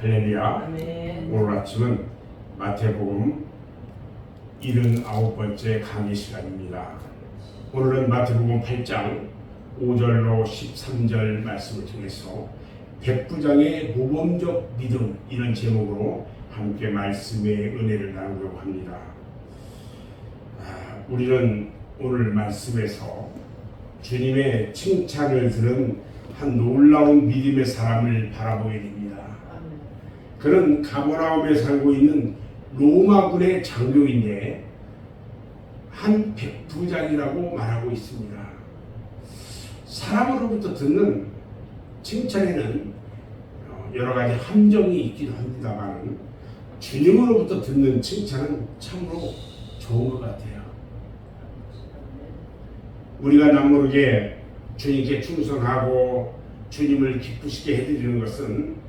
할렐루야. 오늘 아침은 마태복음 79번째 강의 시간입니다. 오늘은 마태복음 8장 5절로 13절 말씀을 통해서 백부장의 모범적 믿음, 이런 제목으로 함께 말씀의 은혜를 나누려고 합니다. 우리는 오늘 말씀에서 주님의 칭찬을 들은 한 놀라운 믿음의 사람을 바라보게 됩니다. 그는 가버나움에 살고 있는 로마군의 장교인데 한 백부장이라고 말하고 있습니다. 사람으로부터 듣는 칭찬에는 여러 가지 함정이 있기도 합니다만 주님으로부터 듣는 칭찬은 참으로 좋은 것 같아요. 우리가 남모르게 주님께 충성하고 주님을 기쁘시게 해드리는 것은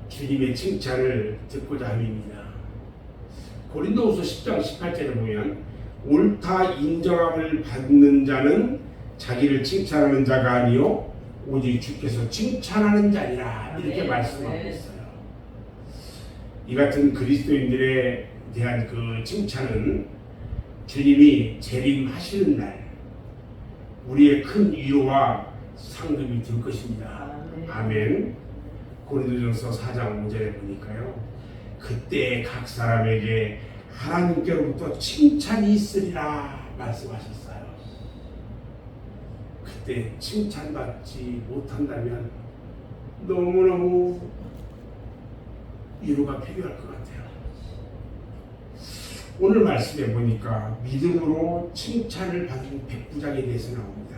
주님의 칭찬을 듣고자 함입니다. 고린도후서 10장 18절에 보면 옳다 인정함을 받는 자는 자기를 칭찬하는 자가 아니요 오직 주께서 칭찬하는 자니라, 이렇게 말씀하고 있어요. 이 같은 그리스도인들에 대한 그 칭찬은 주님이 재림하시는 날 우리의 큰 위로와 상급이 될 것입니다. 아멘. 고린도전서 4장 5절에 보니까요, 그때 각 사람에게 하나님께로부터 칭찬이 있으리라 말씀하셨어요. 그때 칭찬받지 못한다면 너무너무 위로가 필요할 것 같아요. 오늘 말씀에 보니까 믿음으로 칭찬을 받은 백부장에 대해서 나옵니다.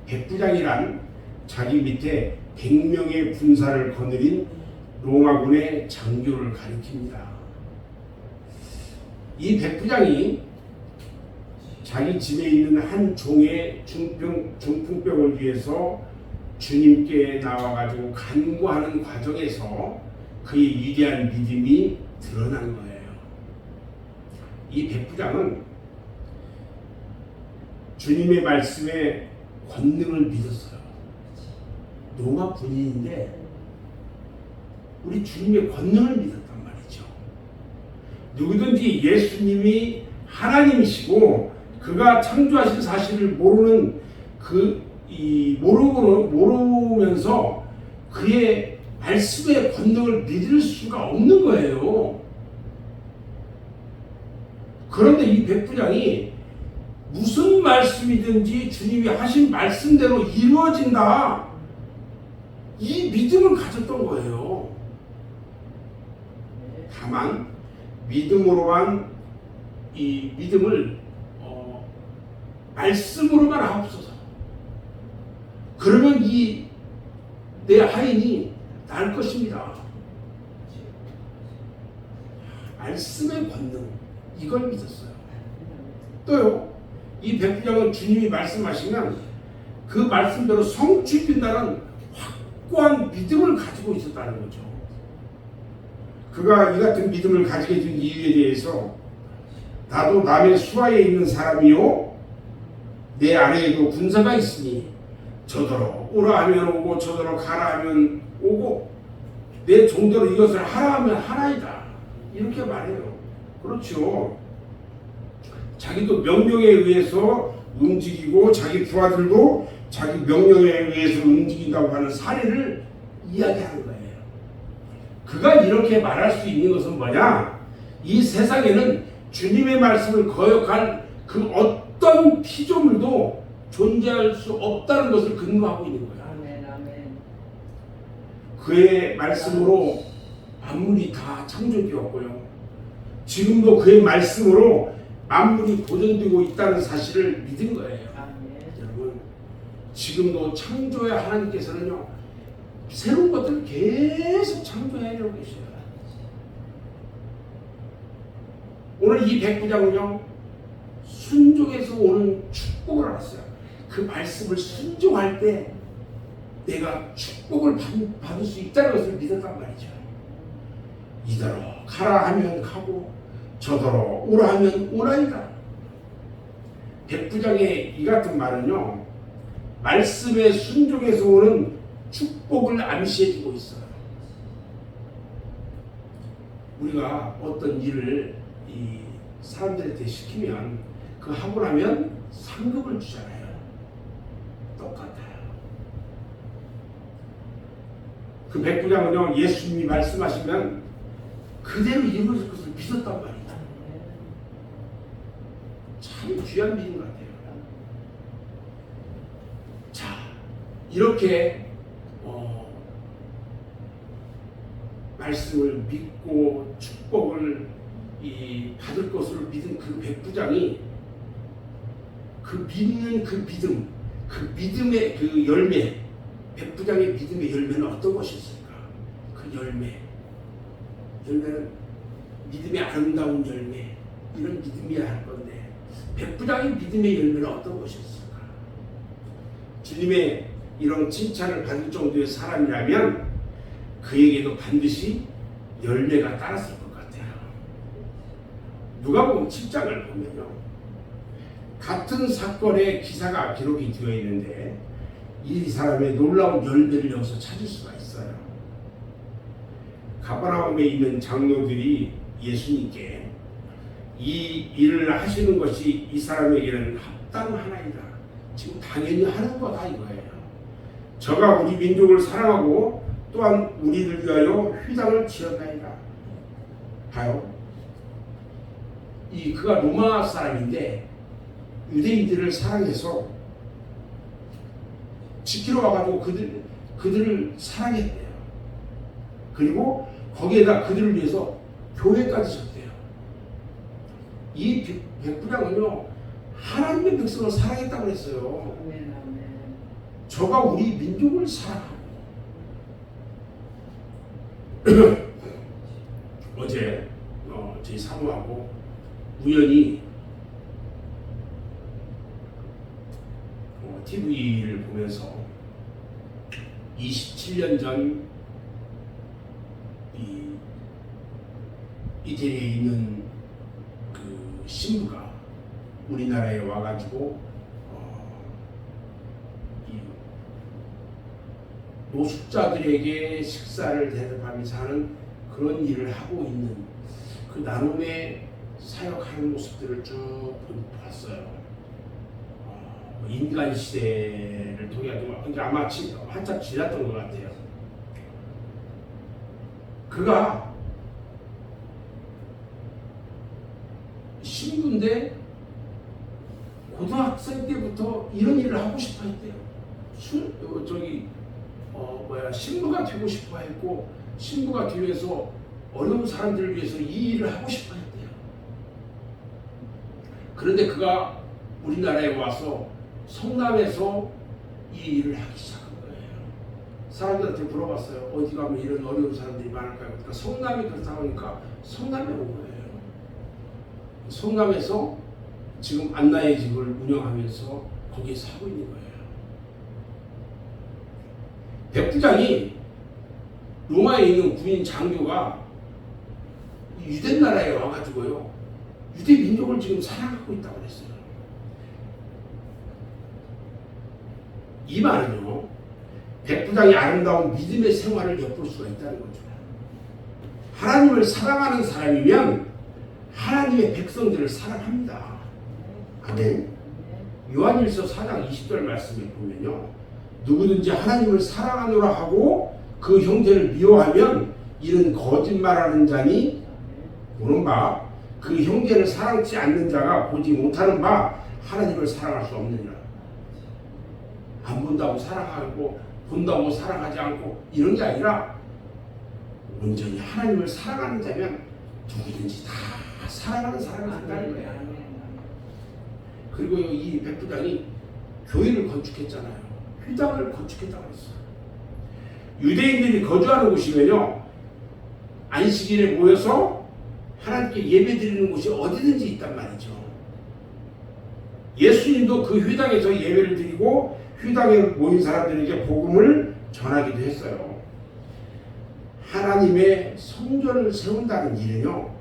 백부장이란 자기 밑에 100명의 군사를 거느린 로마군의 장교를 가리킵니다. 이 백부장이 자기 집에 있는 한 종의 중풍병을 위해서 주님께 나와가지고 간구하는 과정에서 그의 위대한 믿음이 드러난 거예요. 이 백부장은 주님의 말씀에 권능을 믿었어요. 로마 군인인데 우리 주님의 권능을 믿었단 말이죠. 누구든지 예수님이 하나님이시고 그가 창조하신 사실을 모르면서 그의 말씀의 권능을 믿을 수가 없는 거예요. 그런데 이 백부장이 무슨 말씀이든지 주님이 하신 말씀대로 이루어진다, 이 믿음을 가졌던 거예요. 다만 믿음으로만 이 믿음을 말씀으로만 하옵소서. 그러면 이 내 하인이 나을 것입니다. 말씀의 권능, 이걸 믿었어요. 또요, 이 백부장은 주님이 말씀하시면 그 말씀대로 성취된다는 확고한 믿음을 가지고 있었다는 거죠. 그가 이 같은 믿음을 가지게 된 이유에 대해서 나도 남의 수하에 있는 사람이요 내 아래에도 군사가 있으니 저더러 오라 하면 오고 저더러 가라 하면 오고 내 종대로 이것을 하라 하면 하나이다, 이렇게 말해요. 그렇죠. 자기도 명령에 의해서 움직이고 자기 부하들도 자기 명령에 의해서 움직인다고 하는 사례를 이야기하는 거예요. 그가 이렇게 말할 수 있는 것은 뭐냐? 이 세상에는 주님의 말씀을 거역할 그 어떤 피조물도 존재할 수 없다는 것을 근거하고 있는 거예요. 그의 말씀으로 만물이 다 창조되었고요, 지금도 그의 말씀으로 만물이 보존되고 있다는 사실을 믿은 거예요. 여러분, 지금도 창조의 하나님께서는요, 새로운 것들을 계속 창조해내고 계셔요. 오늘 이 백부장은요, 순종에서 오는 축복을 알았어요. 그 말씀을 순종할 때 내가 축복을 받을 수 있다는 것을 믿었단 말이죠. 이대로 가라 하면 가고 저더러 오라 하면 오라이다. 백부장의 이 같은 말은요, 말씀의 순종에서 오는 축복을 암시해주고 있어요. 우리가 어떤 일을 이 사람들한테 시키면 그 하고 나면 상급을 주잖아요. 똑같아요. 그 백부장은요, 예수님이 말씀하시면 그대로 이루어질 것을 믿었단 말이에요. 참 귀한 믿음 같아요. 자, 이렇게 말씀을 믿고 축복을 받을 것을 믿은 그 백부장이 그 믿는 그 믿음, 그 믿음의 그 열매, 백부장의 믿음의 열매는 어떤 것이었을까? 그 열매는 믿음의 아름다운 열매, 이런 믿음이야 할 건데, 백부장의 믿음의 열매는 어떤 것이었을까? 주님의 이런 칭찬을 받을 정도의 사람이라면 그에게도 반드시 열매가 따랐을 것 같아요. 누가복음 7장을 보면요, 같은 사건의 기사가 기록이 되어 있는데 이 사람의 놀라운 열매를 여기서 찾을 수가 있어요. 가버나움에 있는 장로들이 예수님께 이 일을 하시는 것이 이 사람에게는 합당하나이다, 지금 당연히 하는 거다 이거예요. 저가 우리 민족을 사랑하고 또한 우리를 위하여 휘장을 지었나이다. 봐요. 그가 로마 사람인데 유대인들을 사랑해서 지키러 와가지고 그들을 사랑했대요. 그리고 거기에다 그들을 위해서 교회까지 졌대요. 이 백부장은요, 하나님의 백성을 사랑했다고 그랬어요. 저가 우리 민족을 사랑하고. 어제 저희 사모하고 우연히 TV를 보면서 27년 전 이태리에 있는 그 신부가 우리나라에 와가지고 노숙자들에게 식사를 대접하면서 하는 그런 일을 하고 있는 그 나눔의 사역하는 모습들을 쭉 봤어요. 인간 시대를 통해 아마 한참 지났던 것 같아요. 그가 신부인데 고등학생 때부터 이런 일을 하고 싶어 했대요. 신부가 되고 싶어 했고, 신부가 되기 위해서 어려운 사람들을 위해서 이 일을 하고 싶어 했대요. 그런데 그가 우리나라에 와서 성남에서 이 일을 하기 시작한 거예요. 사람들한테 물어봤어요. 어디 가면 이런 어려운 사람들이 많을까요? 그러니까 성남이 그렇다고 하니까 성남에 온 거예요. 성남에서 지금 안나의 집을 운영하면서 거기에 살고 있는 거예요. 백부장이 로마에 있는 군인 장교가 유대 나라에 와가지고요, 유대 민족을 지금 사랑하고 있다고 그랬어요. 이 말은요, 백부장이 아름다운 믿음의 생활을 엿볼 수가 있다는 거죠. 하나님을 사랑하는 사람이면 하나님의 백성들을 사랑합니다. 아멘. 요한일서 4장 20절 말씀에 보면요, 누구든지 하나님을 사랑하노라 하고 그 형제를 미워하면 이는 거짓말하는 자니 보는 바 그 형제를 사랑치 않는 자가 보지 못하는 바 하나님을 사랑할 수 없느니라. 안 본다고 사랑하고 본다고 사랑하지 않고 이런 게 아니라 온전히 하나님을 사랑하는 자면 누구든지 다 사랑하는 사람이 된다는 거야. 그리고 이 백부장이 교회를 건축했잖아요. 휘장을 건축했다고 했어요. 유대인들이 거주하는 곳이면요, 안식일에 모여서 하나님께 예배드리는 곳이 어디든지 있단 말이죠. 예수님도 그 휘장에서 예배를 드리고 휘장에 모인 사람들에게 복음을 전하기도 했어요. 하나님의 성전을 세운다는 일은요,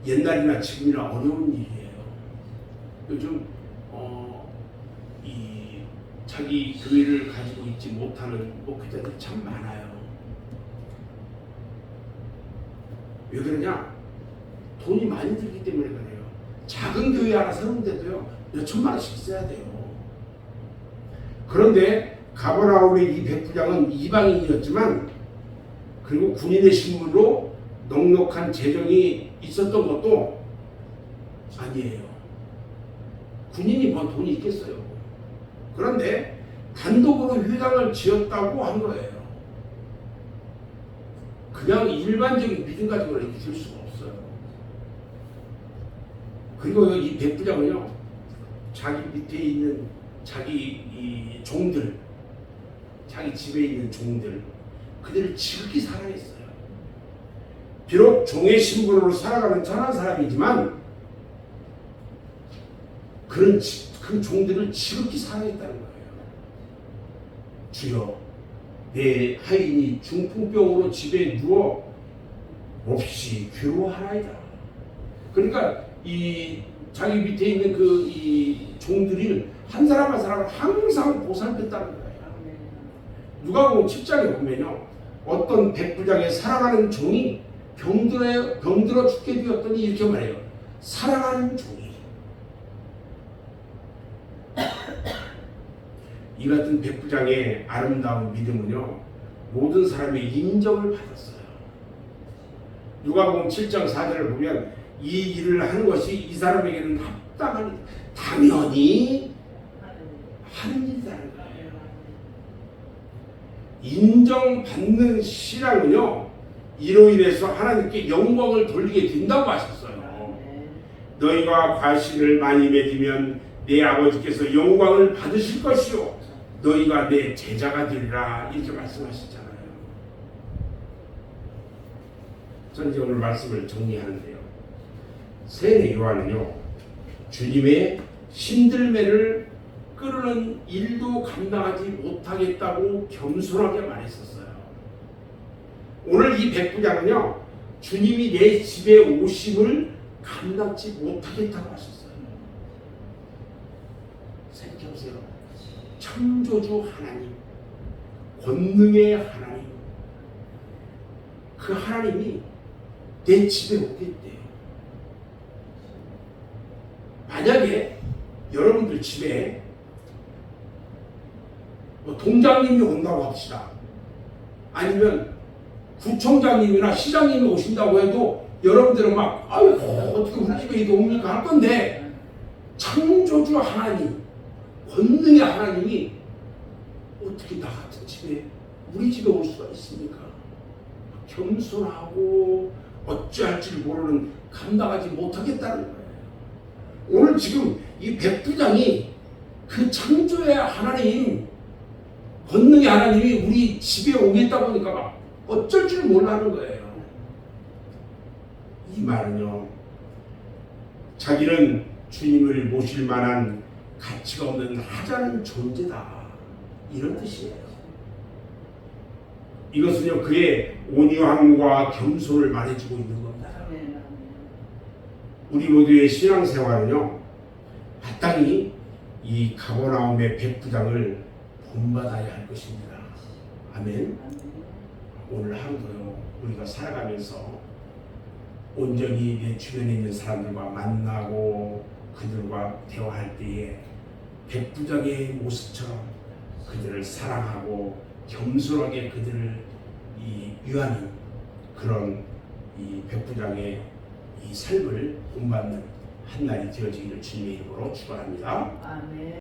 옛날이나 지금이나 어려운 일이에요. 요즘 자기 교회를 가지고 있지 못하는 목회자들이 참 많아요. 왜 그러냐? 돈이 많이 들기 때문에 그래요. 작은 교회 하나 세우는데도요 몇 천만 원씩 써야 돼요. 그런데 가버나움의 이 백부장은 이방인이었지만 그리고 군인의 신분으로 넉넉한 재정이 있었던 것도 아니에요. 군인이 뭐 돈이 있겠어요. 그런데 단독으로 회당을 지었다고 한 거예요. 그냥 일반적인 믿음 가지고는 이길 수가 없어요. 그리고 이 백부장은요, 자기 밑에 있는 자기 이 종들, 자기 집에 있는 종들, 그들을 지극히 사랑했어요. 비록 종의 신분으로 살아가는 천한 사람이지만 그 종들을 지극히 사랑했다는 거예요. 주여, 내 하인이 중풍병으로 집에 누워 몹시 괴로워하나이다. 그러니까 이 자기 밑에 있는 이 종들이 한 사람 한 사람을 항상 보살폈다는 거예요. 누가복음 7장에 보면요, 어떤 백부장의 사랑하는 종이 병들어 죽게 되었더니 이렇게 말해요. 사랑하는 종이. 이 같은 백부장의 아름다운 믿음은요, 모든 사람의 인정을 받았어요. 누가복음 7장 4절을 보면 이 일을 하는 것이 이 사람에게는 합당한, 당연히 하는 일이라는 거예요. 인정받는 신앙은요, 이로 인해서 하나님께 영광을 돌리게 된다고 하셨어요. 너희가 과실을 많이 맺으면 내 아버지께서 영광을 받으실 것이요 너희가 내 제자가 되리라, 이렇게 말씀하셨잖아요. 저는 이제 오늘 말씀을 정리하는데요, 세례 요한은요, 주님의 신들매를 끄르는 일도 감당하지 못하겠다고 겸손하게 말했었어요. 오늘 이 백부장은요, 주님이 내 집에 오심을 감당치 못하겠다고 하셨어요. 생각해보세요. 창조주 하나님, 권능의 하나님, 그 하나님이 내 집에 오겠대요. 만약에 여러분들 집에 동장님이 온다고 합시다. 아니면 구청장님이나 시장님이 오신다고 해도 여러분들은 막 아이고 어떻게 우리 집에 이게 옵니까 할 건데, 창조주 하나님, 권능의 하나님이 어떻게 나 같은 집에, 우리 집에 올 수가 있습니까? 겸손하고 어찌할 줄 모르는, 감당하지 못하겠다는 거예요. 오늘 지금 이 백부장이 그 창조의 하나님, 권능의 하나님이 우리 집에 오겠다 보니까 막 어쩔 줄 몰라하는 거예요. 이 말은요, 자기는 주님을 모실 만한 가치가 없는 하찮은 존재다, 이런 뜻이에요. 이것은요, 그의 온유함과 겸손을 말해주고 있는 겁니다. 우리 모두의 신앙생활은요, 마땅히 이 가버나움의 백부장을 본받아야 할 것입니다. 아멘. 오늘 하루도요, 우리가 살아가면서 온전히 내 주변에 있는 사람들과 만나고 그들과 대화할 때에 백부장의 모습처럼 그들을 사랑하고 겸손하게 그들을 위하는 그런 이 백부장의 이 삶을 본받는 한 날이 되어지기를 주님의 이름으로 축원합니다. 아멘.